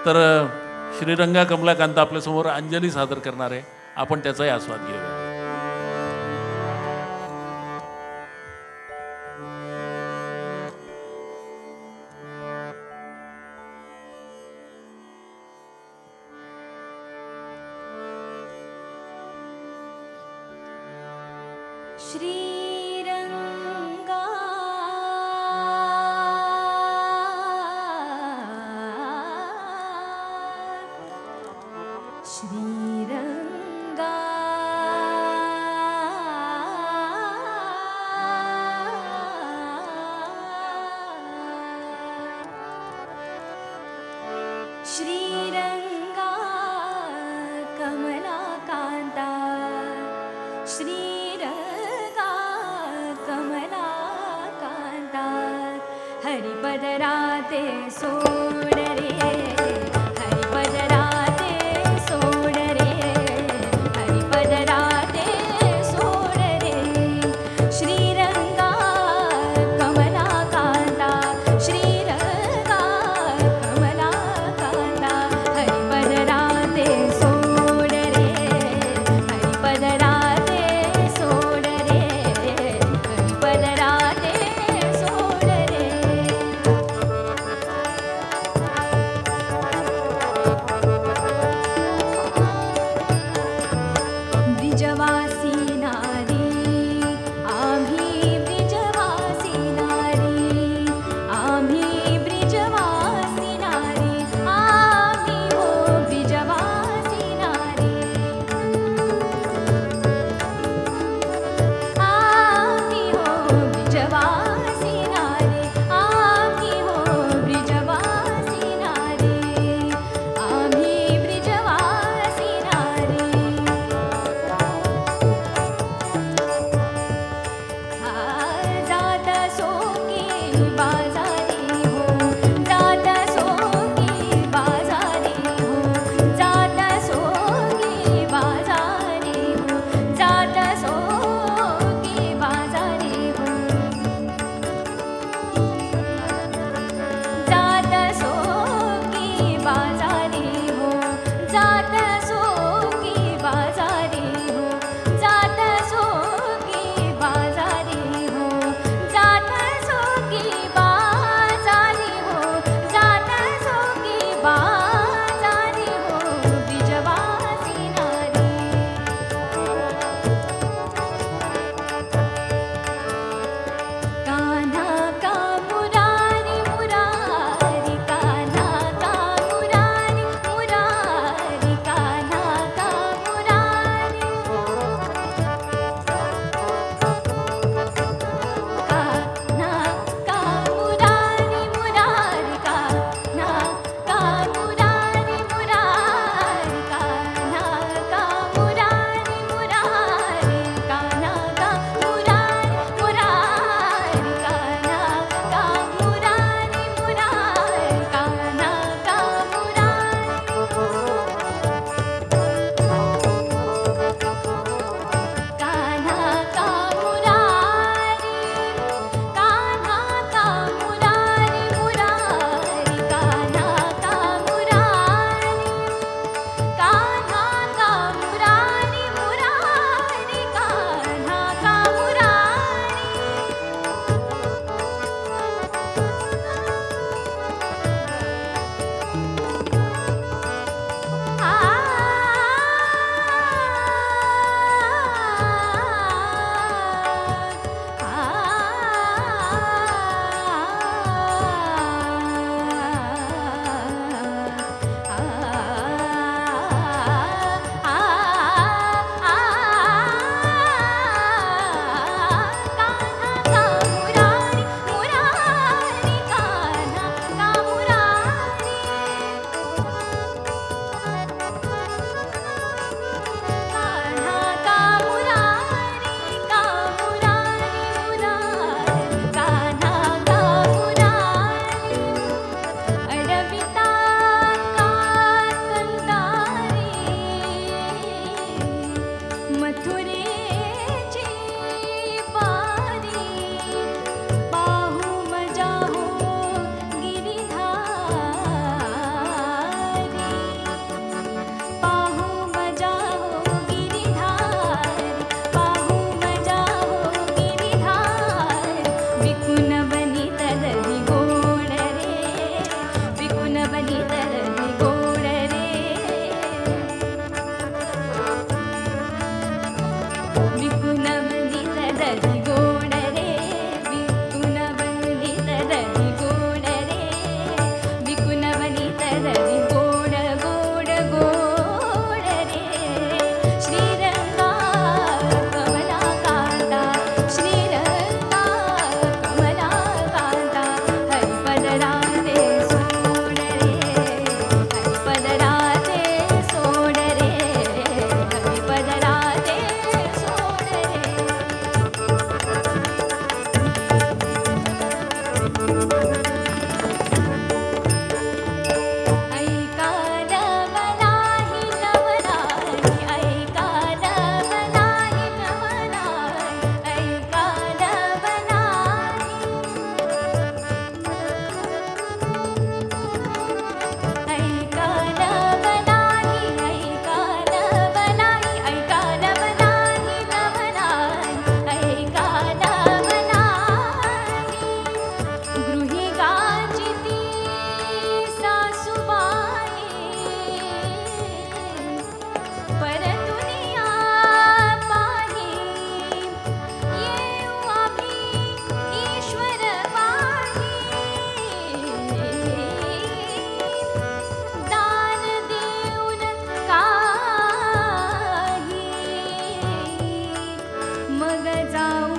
तर श्रीरंगा कमलाकांत आपल्यासमोर अंजली सादर करणार आहे. आपण त्याचाही आस्वाद घेऊया. श्रीरंगा श्रीरंगा श्रीरंगा कमलाकांता श्रीरंगा कमलाकांता हरिपदराते सोड रे हरिपदराते सोड रे दरी गोड गोड गोड रे श्रीरंगा कमला कांता श्रीरंगा कमला कांता हरिपद राधे सोड रे हरिपद राधे सोड रे हरिपद राधे सोड रे ऐका नवलाही नवलाई ऐका नवलाही नवलाई ऐका नवलाही ऐका नवलाही ऐका नवलाही ऐका नवलाही नवलाई ऐका नवलाही गृहिकाची ती सासूबाई परतुनिया पाही येऊ आम्ही ईश्वर पाही दान देऊन काही मग जाऊ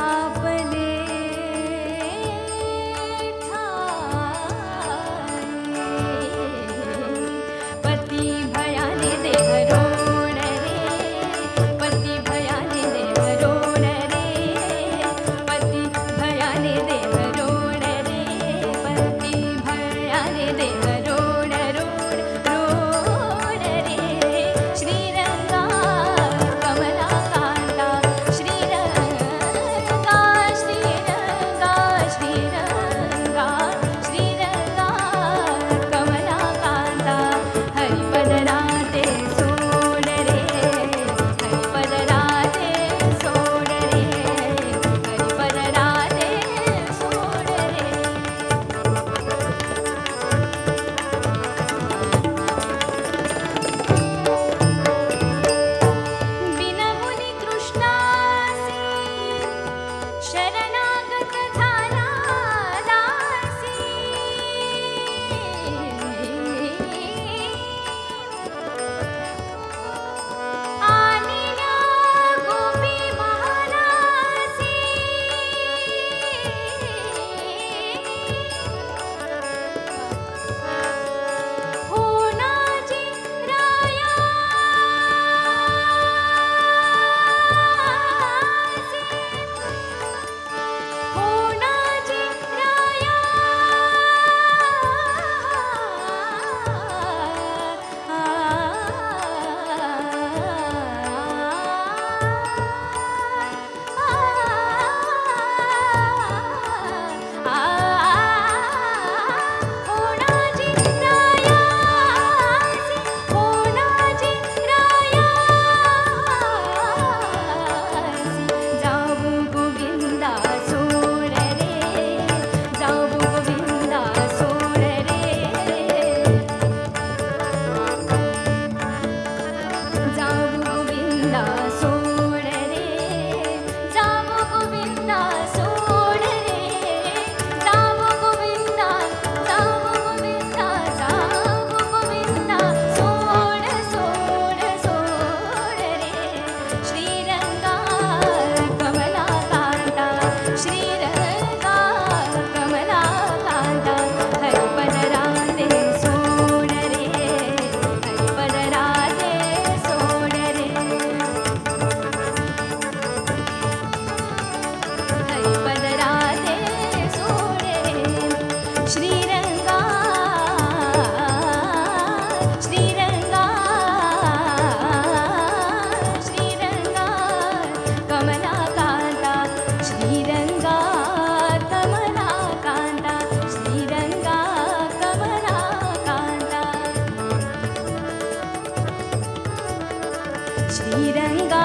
आपले पती भयाने देह रोण रे पती भयाने देह रोण रे पती भयाने देह रोण रे पती भयाने देह रोण रोण रोण रे श्रीरंगा कमला कांता श्रीरंगा श्रीरंगा श्रीरंगा श्रीरंगा कमला कांता हरिपद राधे सोड रे हरिपद राधे सोड रे हरिपद राधे सोड रे बिनमुनी तृष्णासी शरणागत झाला दासी आलिया गोपी महारासी होनाजी रायासी होनाजी राया होनाजी रायासी होनाजी रायासी जाऊ गोविंदा सोड रे जाऊ गोविंदा सोड रे जाऊ गोविंदा सोड रे जाऊ गोविंदा सोड रे जाऊ गोविंदा जाऊ गोविंदा जाऊ गोविंदा सोड सोड सोड रे श्रीरंगा कमला कांता श्रीरंगा कमला कांता हरिपद राधे सोड रे हरिपद राधे सोड रे हरिपद राधे सोड रे श्रीरंगा श्रीरंगा श्रीरंगा कमला कांता श्रीरंगा कमला कांता श्रीरंगा कमला कांता श्रीरंगा